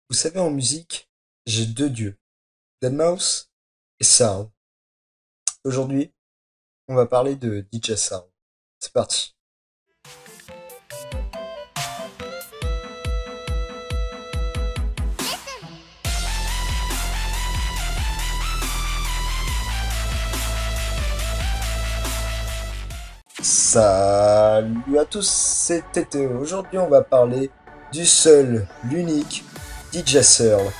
Vous savez, en musique, j'ai deux dieux, deadmau5 et Sarl. Aujourd'hui, on va parler de DJ Sarl. C'est parti. Salut à tous, c'est Tété. Aujourd'hui, on va parler du seul, l'unique DJ Searle.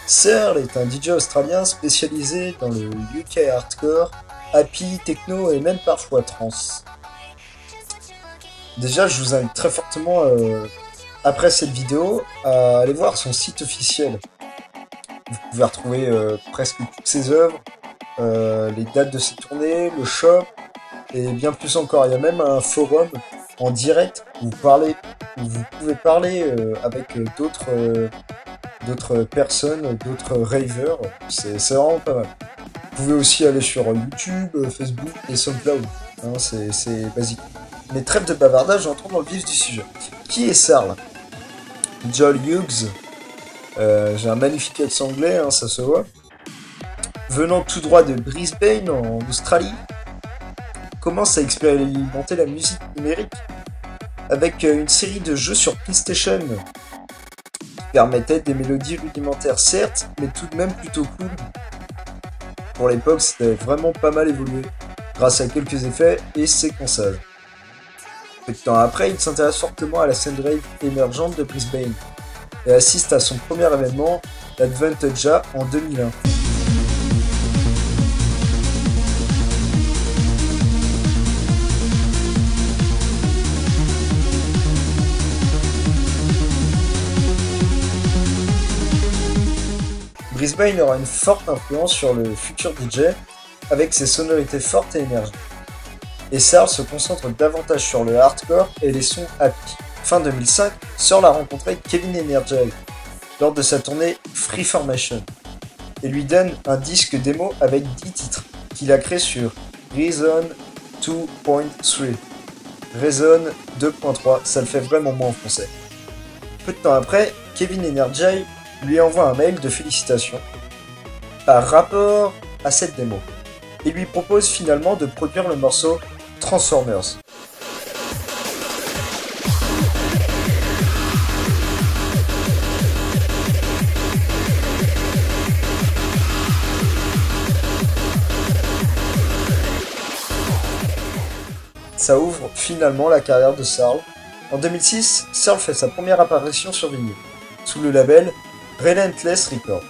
Searle est un DJ australien spécialisé dans le UK hardcore, happy, techno et même parfois trance. Déjà, je vous invite très fortement, après cette vidéo, à aller voir son site officiel. Vous pouvez retrouver presque toutes ses œuvres, les dates de ses tournées, le shop, et bien plus encore. Il y a même un forum en direct où vous pouvez parler avec d'autres personnes, d'autres ravers. C'est vraiment pas mal. Vous pouvez aussi aller sur YouTube, Facebook et SoundCloud. Hein, c'est basique. Mais trêve de bavardage, entrons dans le vif du sujet. Qui est Sarl? Joel Hughes. J'ai un magnifique accent anglais, hein, ça se voit. Venant tout droit de Brisbane, en Australie, commence à expérimenter la musique numérique avec une série de jeux sur PlayStation qui permettaient des mélodies rudimentaires certes, mais tout de même plutôt cool. Pour l'époque, c'était vraiment pas mal évolué, grâce à quelques effets et séquençages. Peu de temps après, il s'intéresse fortement à la scène rave émergente de Brisbane et assiste à son premier événement, l'Advantage'a, en 2001. Brisbane aura une forte influence sur le futur DJ avec ses sonorités fortes et énergiques. Et Searle se concentre davantage sur le hardcore et les sons happy. Fin 2005, Searle a rencontré Kevin Energy lors de sa tournée Freeformation et lui donne un disque démo avec 10 titres qu'il a créé sur Reason 2.3. Reason 2.3, ça le fait vraiment moins en français. Peu de temps après, Kevin Energy lui envoie un mail de félicitations par rapport à cette démo et lui propose finalement de produire le morceau Transformers. Ça ouvre finalement la carrière de Searle. En 2006, Searle fait sa première apparition sur vinyle, sous le label Relentless Records.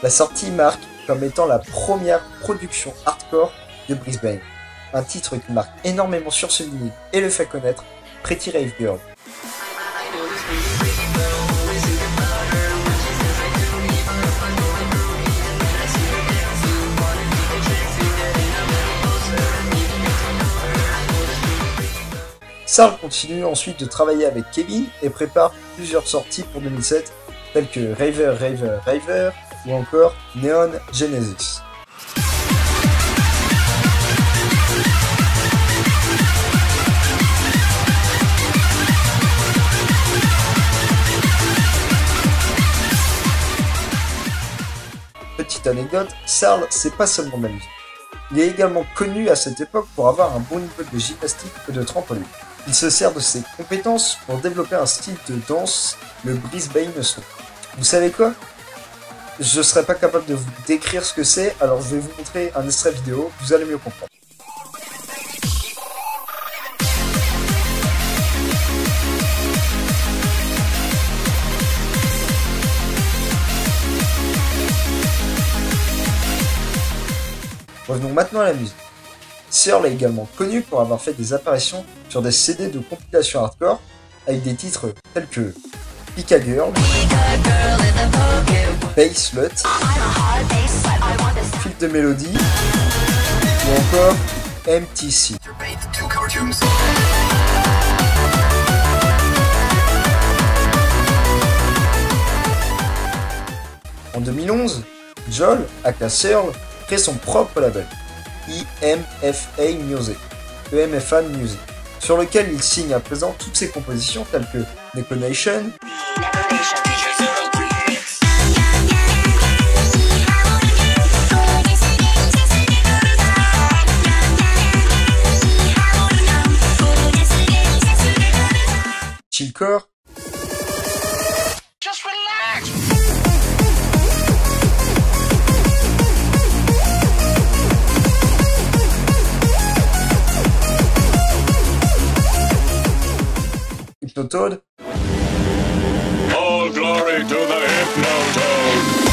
La sortie marque comme étant la première production hardcore de Brisbane, un titre qui marque énormément sur ce vinyle et le fait connaître, Pretty Rave Girl. Searle continue ensuite de travailler avec Kevin et prépare plusieurs sorties pour 2007, telles que Raver Raver Raver ou encore Neon Genesis. Petite anecdote, Searle, c'est pas seulement de la musique. Il est également connu à cette époque pour avoir un bon niveau de gymnastique et de trampoline. Il se sert de ses compétences pour développer un style de danse, le Brisbane Son. Vous savez quoi? Je serais pas capable de vous décrire ce que c'est, alors je vais vous montrer un extrait vidéo, vous allez mieux comprendre. Revenons maintenant à la musique. Searle est également connu pour avoir fait des apparitions sur des CD de compilation hardcore avec des titres tels que Pika Girl, Bass Slut, Fil de Mélodie ou encore MTC. En 2011, Joel, aka Searle, crée son propre label, EMFA Music, sur lequel il signe à présent toutes ses compositions telles que Necro Nation, encore. Just relax. Hypnotoad. All glory to the Hypnotoad!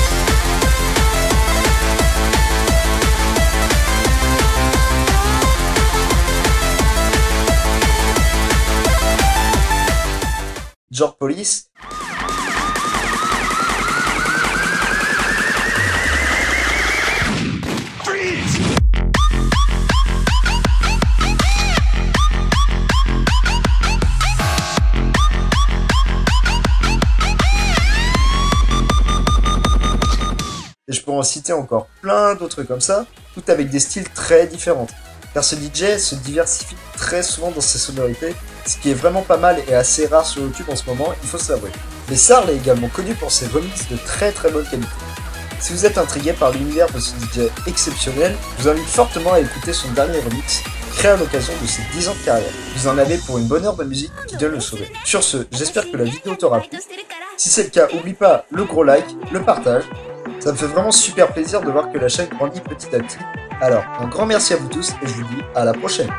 Jork Police. Freeze! Et je peux en citer encore plein d'autres comme ça, tout avec des styles très différents. Car ce DJ se diversifie très souvent dans ses sonorités, ce qui est vraiment pas mal et assez rare sur YouTube en ce moment, il faut s'avouer. Mais Sarl est également connu pour ses remixes de très bonne qualité. Si vous êtes intrigué par l'univers de ce DJ exceptionnel, je vous invite fortement à écouter son dernier remix, créé à l'occasion de ses 10 ans de carrière. Vous en avez pour une bonne heure de musique qui donne le sourire. Sur ce, j'espère que la vidéo t'aura plu. Si c'est le cas, oublie pas le gros like, le partage. Ça me fait vraiment super plaisir de voir que la chaîne grandit petit à petit. Alors, un grand merci à vous tous et je vous dis à la prochaine.